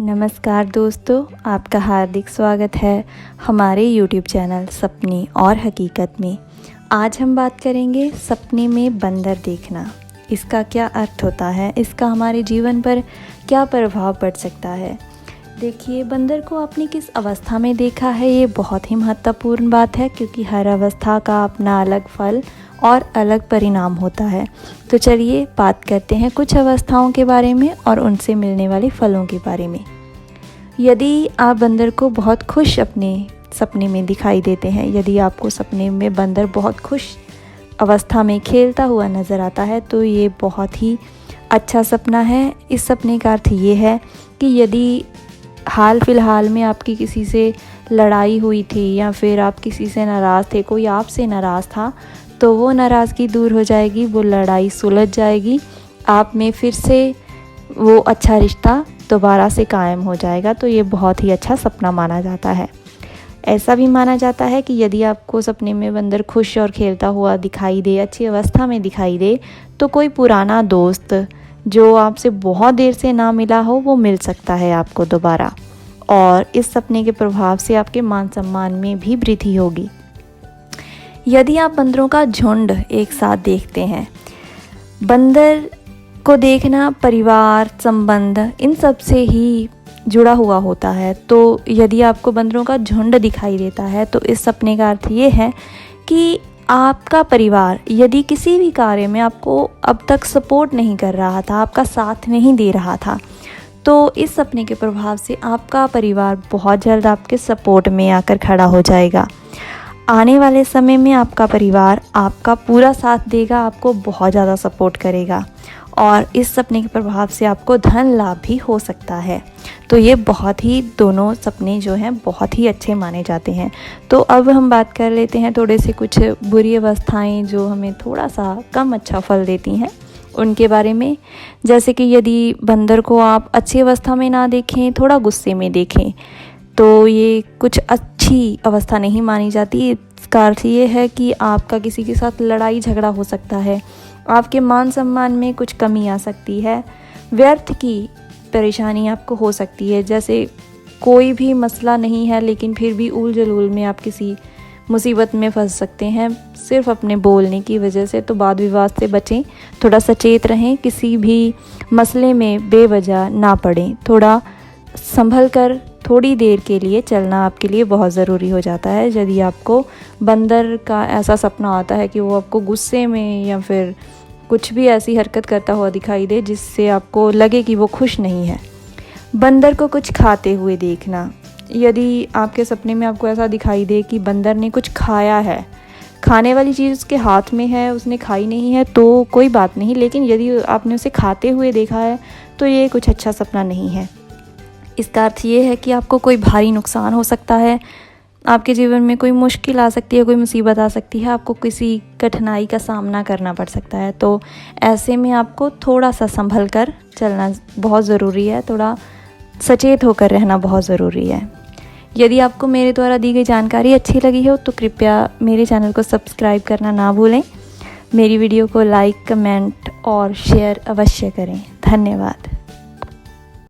नमस्कार दोस्तों, आपका हार्दिक स्वागत है हमारे YouTube चैनल सपने और हकीकत में। आज हम बात करेंगे सपने में बंदर देखना। इसका क्या अर्थ होता है, इसका हमारे जीवन पर क्या प्रभाव पड़ सकता है। देखिए, बंदर को आपने किस अवस्था में देखा है, ये बहुत ही महत्वपूर्ण बात है, क्योंकि हर अवस्था का अपना अलग फल और अलग परिणाम होता है। तो चलिए बात करते हैं कुछ अवस्थाओं के बारे में और उनसे मिलने वाले फलों के बारे में। यदि आप बंदर को बहुत खुश अपने सपने में दिखाई देते हैं, यदि आपको सपने में बंदर बहुत खुश अवस्था में खेलता हुआ नज़र आता है, तो ये बहुत ही अच्छा सपना है। इस सपने का अर्थ ये है कि यदि हाल फिलहाल में आपकी किसी से लड़ाई हुई थी या फिर आप किसी से नाराज़ थे, कोई आपसे नाराज़ था, तो वो नाराज़गी दूर हो जाएगी, वो लड़ाई सुलझ जाएगी, आप में फिर से वो अच्छा रिश्ता दोबारा से कायम हो जाएगा। तो ये बहुत ही अच्छा सपना माना जाता है। ऐसा भी माना जाता है कि यदि आपको सपने में बंदर खुश और खेलता हुआ दिखाई दे, अच्छी अवस्था में दिखाई दे, तो कोई पुराना दोस्त जो आपसे बहुत देर से ना मिला हो, वो मिल सकता है आपको दोबारा। और इस सपने के प्रभाव से आपके मान सम्मान में भी वृद्धि होगी। यदि आप बंदरों का झुंड एक साथ देखते हैं, बंदर को देखना परिवार, संबंध, इन सब से ही जुड़ा हुआ होता है। तो यदि आपको बंदरों का झुंड दिखाई देता है, तो इस सपने का अर्थ ये है कि आपका परिवार यदि किसी भी कार्य में आपको अब तक सपोर्ट नहीं कर रहा था, आपका साथ नहीं दे रहा था, तो इस सपने के प्रभाव से आपका परिवार बहुत जल्द आपके सपोर्ट में आकर खड़ा हो जाएगा। आने वाले समय में आपका परिवार आपका पूरा साथ देगा, आपको बहुत ज़्यादा सपोर्ट करेगा और इस सपने के प्रभाव से आपको धन लाभ भी हो सकता है। तो ये बहुत ही, दोनों सपने जो हैं बहुत ही अच्छे माने जाते हैं। तो अब हम बात कर लेते हैं थोड़े से कुछ बुरी अवस्थाएं जो हमें थोड़ा सा कम अच्छा फल देती हैं, उनके बारे में। जैसे कि यदि बंदर को आप अच्छी अवस्था में ना देखें, थोड़ा गुस्से में देखें, तो ये कुछ अच्छी अवस्था नहीं मानी जाती। इसका अर्थ ये है कि आपका किसी के साथ लड़ाई झगड़ा हो सकता है, आपके मान सम्मान में कुछ कमी आ सकती है, व्यर्थ की परेशानी आपको हो सकती है। जैसे कोई भी मसला नहीं है, लेकिन फिर भी उल जलूल में आप किसी मुसीबत में फंस सकते हैं सिर्फ अपने बोलने की वजह से। तो वाद विवाद से बचें, थोड़ा सचेत रहें, किसी भी मसले में बेवजह ना पड़ें, थोड़ा संभल कर थोड़ी देर के लिए चलना आपके लिए बहुत ज़रूरी हो जाता है। यदि आपको बंदर का ऐसा सपना आता है कि वो आपको गुस्से में या फिर कुछ भी ऐसी हरकत करता हुआ दिखाई दे जिससे आपको लगे कि वो खुश नहीं है। बंदर को कुछ खाते हुए देखना, यदि आपके सपने में आपको ऐसा दिखाई दे कि बंदर ने कुछ खाया है, खाने वाली चीज़ उसके हाथ में है, उसने खाई नहीं है, तो कोई बात नहीं, लेकिन यदि आपने उसे खाते हुए देखा है, तो ये कुछ अच्छा सपना नहीं है। इसका अर्थ ये है कि आपको कोई भारी नुकसान हो सकता है, आपके जीवन में कोई मुश्किल आ सकती है, कोई मुसीबत आ सकती है, आपको किसी कठिनाई का सामना करना पड़ सकता है। तो ऐसे में आपको थोड़ा सा संभल कर चलना बहुत ज़रूरी है, थोड़ा सचेत होकर रहना बहुत ज़रूरी है। यदि आपको मेरे द्वारा दी गई जानकारी अच्छी लगी हो, तो कृपया मेरे चैनल को सब्सक्राइब करना ना भूलें। मेरी वीडियो को लाइक, कमेंट और शेयर अवश्य करें। धन्यवाद।